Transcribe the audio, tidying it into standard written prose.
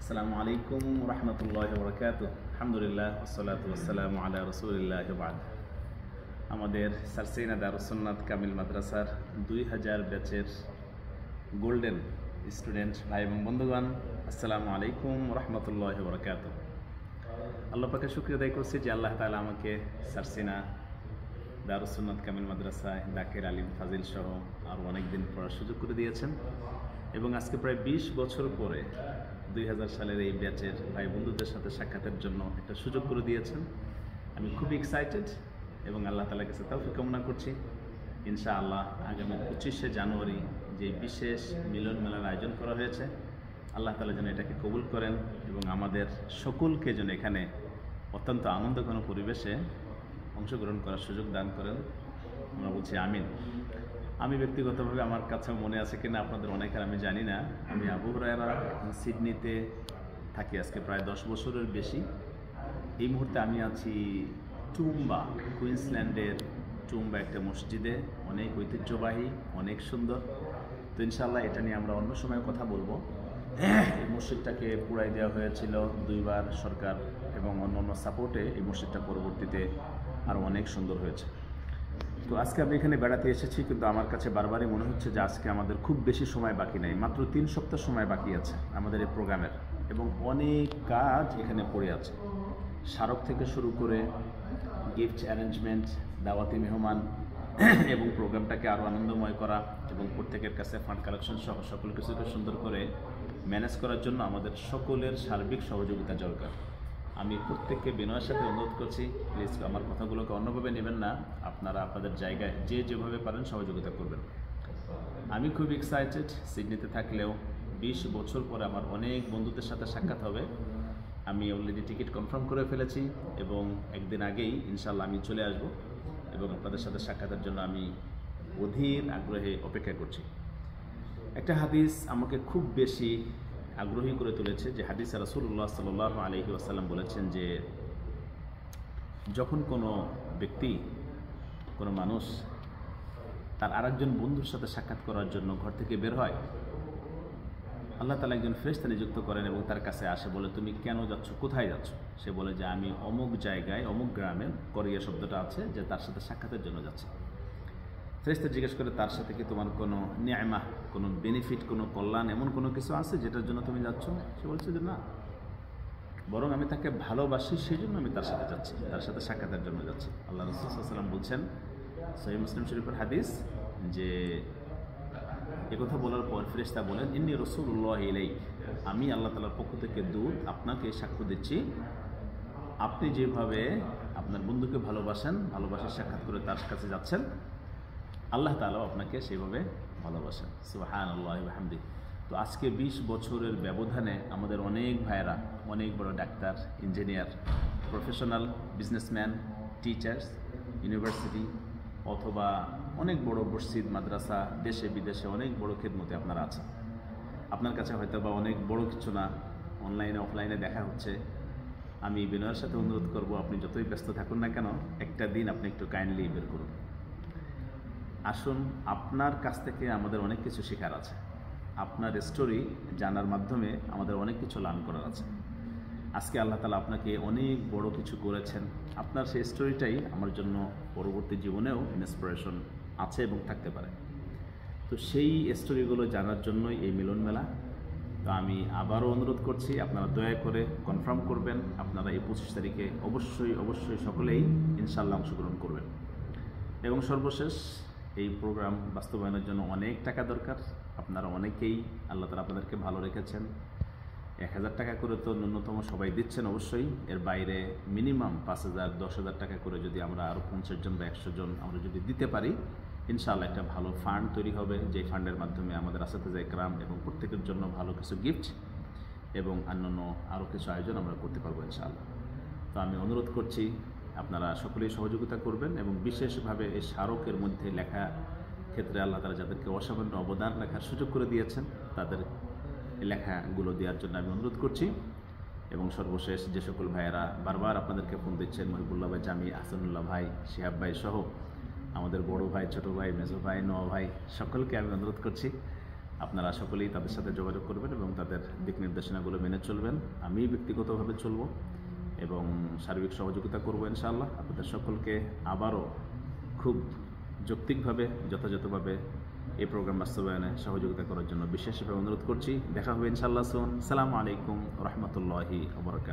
আসসালামু আলাইকুম রহমতুল্লাহ বরকাত। আলহামদুলিল্লাহ ওয়াসসালাতু ওয়াসসালামু আলা রাসূলিল্লাহ বাদ। আমাদের সারসিনা দারুস সুন্নাত কামিল মাদ্রাসার 2000 ব্যাচের গোল্ডেন স্টুডেন্ট ভাই এবং বন্ধুগণ, আসসালামু আলাইকুম রহমতুল্লাহ বরকাত। আল্লাহ পাকে শুকরিয়া আদায় করছি যে আল্লাহ তাআলা আমাকে সারসিনা দারুস সুন্নাত কামিল মাদ্রাসায় দাকির আলিম ফাজিল সহ আরও অনেক দিন পড়ার সুযোগ করে দিয়েছেন এবং আজকে প্রায় 20 বছর পরে 2000 সালের এই ব্যাচের ভাই বন্ধুদের সাথে সাক্ষাতের জন্য একটা সুযোগ করে দিয়েছেন। আমি খুবই এক্সাইটেড এবং আল্লাহ তাআলার কাছে তৌফিক কামনা করছি ইনশাআল্লাহ আগামী 25শে জানুয়ারি যে বিশেষ মিলন মেলার আয়োজন করা হয়েছে, আল্লাহ তাআলা যেন এটাকে কবুল করেন এবং আমাদের সকলকে যেন এখানে অত্যন্ত আনন্দঘন পরিবেশে অংশগ্রহণ করার সুযোগ দান করেন। আমরা বলছি আমিন। আমি ব্যক্তিগতভাবে আমার কাছে মনে আছে কিনা আপনাদের অনেকের আমি জানি না, আমি আবু হুরায়রা সিডনিতে থাকি আজকে প্রায় 10 বছরের বেশি। এই মুহূর্তে আমি আছি টুম্বা, কুইন্সল্যান্ডের টুম্বা একটা মসজিদে, অনেক ঐতিহ্যবাহী, অনেক সুন্দর। তো ইনশাআল্লাহ এটা নিয়ে আমরা অন্য সময় কথা বলবো। এই মসজিদটাকে পুড়াই দেওয়া হয়েছিল 2 বার সরকার এবং অন্য সাপোর্টে এই মসজিদটা পরবর্তীতে আরও অনেক সুন্দর হয়েছে। তো আজকে আমি এখানে বেড়াতে এসেছি, কিন্তু আমার কাছে বারবারই মনে হচ্ছে যে আজকে আমাদের খুব বেশি সময় বাকি নেই, মাত্র 3 সপ্তাহ সময় বাকি আছে আমাদের এই প্রোগ্রামের এবং অনেক কাজ এখানে পড়ে আছে। স্মারক থেকে শুরু করে গিফট অ্যারেঞ্জমেন্ট, দাওয়াতি মেহমান এবং প্রোগ্রামটাকে আরও আনন্দময় করা এবং প্রত্যেকের কাছে ফান্ড কালেকশন সহ সকল কিছুকে সুন্দর করে ম্যানেজ করার জন্য আমাদের সকলের সার্বিক সহযোগিতা দরকার। আমি প্রত্যেককে বিনয়ের সাথে অনুরোধ করছি, প্লিজ আমার কথাগুলোকে অন্যভাবে নেবেন না, আপনারা আপনাদের জায়গায় যে যেভাবে পারেন সহযোগিতা করবেন। আমি খুব এক্সাইটেড, সিডনিতে থাকলেও 20 বছর পরে আমার অনেক বন্ধুদের সাথে সাক্ষাৎ হবে। আমি অলরেডি টিকিট কনফার্ম করে ফেলেছি এবং একদিন আগেই ইনশাল্লাহ আমি চলে আসব এবং আপনাদের সাথে সাক্ষাতের জন্য আমি অধীর আগ্রহে অপেক্ষা করছি। একটা হাদিস আমাকে খুব বেশি আগ্রহী করে তুলেছে, যে হাদিসে রাসূলুল্লাহ সাল্লাল্লাহু আলাইহি ওয়াসাল্লাম বলেছেন যে যখন কোনো ব্যক্তি, কোনো মানুষ তার আরেকজন বন্ধুর সাথে সাক্ষাৎ করার জন্য ঘর থেকে বের হয়, আল্লাহ তাআলা একজন ফেরেশতা নিযুক্ত করেন এবং তার কাছে আসে, বলে তুমি কেন যাচ্ছ, কোথায় যাচ্ছ? সে বলে যে আমি অমুক জায়গায় অমুক গ্রামের, করিয়া শব্দটা আছে, যে তার সাথে সাক্ষাতের জন্য যাচ্ছে। ফেরেশতা জিজ্ঞেস করে, তার সাথে কি তোমার কোনো নিয়ামা, কোনো বেনিফিট, কোনো কল্যাণ, এমন কোনো কিছু আছে যেটার জন্য তুমি যাচ্ছ? সে বলছে যে না, বরং আমি তাকে ভালোবাসি, সেই জন্য আমি তার সাথে যাচ্ছি, তার সাথে সাক্ষাতের জন্য যাচ্ছি। আল্লাহ রাসূল সাল্লাল্লাহু আলাইহি ওয়াসাল্লাম বলছেন, সহিহ মুসলিম শরীফের হাদিস, যে একথা বলার পর ফেরেশতা বলেন, ইন্নী রাসূলুল্লাহ ইলাইক, আমি আল্লাহ তাআলার পক্ষ থেকে দূত আপনাকে সাক্ষ্য দিচ্ছি, আপনি যেভাবে আপনার বন্ধুকে ভালোবাসেন, ভালোবাসার সাক্ষাৎ করে তার কাছে যাচ্ছেন, আল্লাহ তাআলাও আপনাকে সেভাবে ভালোবাসেন। সুবহানাল্লাহি ওয়া বিহামদিহি। তো আজকে 20 বছরের ব্যবধানে আমাদের অনেক ভাইয়েরা, অনেক বড় doctor, engineer, professional, businessman, teachers, university অথবা অনেক বড় মসজিদ, মাদ্রাসা, দেশে বিদেশে অনেক বড় খেদমতে আপনারা আছেন। আপনার কাছে হয়তো বা অনেক বড় কিছু না, অনলাইনে অফলাইনে দেখা হচ্ছে। আমি বিনয়ের সাথে অনুরোধ করব, আপনি যতই ব্যস্ত থাকুন না কেন, একটা দিন আপনি একটু কাইন্ডলি বের করুন। আসুন, আপনার কাছ থেকে আমাদের অনেক কিছু শেখার আছে, আপনার স্টোরি জানার মাধ্যমে আমাদের অনেক কিছু লার্ন করার আছে। আজকে আল্লাহ তাআলা আপনাকে অনেক বড় কিছু করেছেন, আপনার সেই স্টোরিটাই আমার জন্য পরবর্তী জীবনেও ইন্সপিরেশন আছে এবং থাকতে পারে। তো সেই স্টোরিগুলো জানার জন্যই এই মিলন মেলা। তো আমি আবারও অনুরোধ করছি, আপনারা দয়া করে কনফার্ম করবেন, আপনারা এই 25 তারিখে অবশ্যই সকলেই ইনশাআল্লাহ অংশগ্রহণ করবেন। এবং সর্বশেষ, এই প্রোগ্রাম বাস্তবায়নের জন্য অনেক টাকা দরকার। আপনারা অনেকেই, আল্লাহ তাআলা আপনাদেরকে ভালো রেখেছেন, 1000 টাকা করে তো ন্যূনতম সবাই দিচ্ছেন অবশ্যই, এর বাইরে মিনিমাম 5000, 10,000 টাকা করে যদি আমরা আরও 50 জন বা 100 জন আমরা যদি দিতে পারি, ইনশাআল্লাহ একটা ভালো ফান্ড তৈরি হবে, যে ফান্ডের মাধ্যমে আমাদের আসাতিজা ইকরাম এবং প্রত্যেকের জন্য ভালো কিছু গিফট এবং অন্যান্য আরও কিছু আয়োজন আমরা করতে পারবো ইনশাআল্লাহ। তো আমি অনুরোধ করছি, আপনারা সকলেই সহযোগিতা করবেন এবং বিশেষভাবে এই স্মারকের মধ্যে লেখা ক্ষেত্রে আল্লাহ তাআলা যাদেরকে অসামান্য অবদান লেখার সুযোগ করে দিয়েছেন, তাদের লেখাগুলো দেওয়ার জন্য আমি অনুরোধ করছি। এবং সর্বশেষ, যে সকল ভাইয়েরা বারবার আপনাদেরকে ফোন দিচ্ছেন, মহিবুল্লাহ ভাই, জামি, হাসানুল্লাহ ভাই, শিহাব ভাই সহ আমাদের বড় ভাই, ছোট ভাই, মেজো ভাই, নোয়া ভাই, সকলকে আমি অনুরোধ করছি আপনারা সকলেই তাদের সাথে যোগাযোগ করবেন এবং তাদের দিক নির্দেশনাগুলো মেনে চলবেন। আমি ব্যক্তিগতভাবে চলব এবং সার্বিক সহযোগিতা করব ইনশাআল্লাহ। আপনাদের সকলকে আবারও খুব যৌক্তিকভাবে যথাযথভাবে এই প্রোগ্রাম বাস্তবায়নে সহযোগিতা করার জন্য বিশেষভাবে অনুরোধ করছি। দেখা হবে ইনশাআল্লাহ সুন। আসসালামু আলাইকুম ওয়া রাহমাতুল্লাহি ওয়া বারাকাতুহু।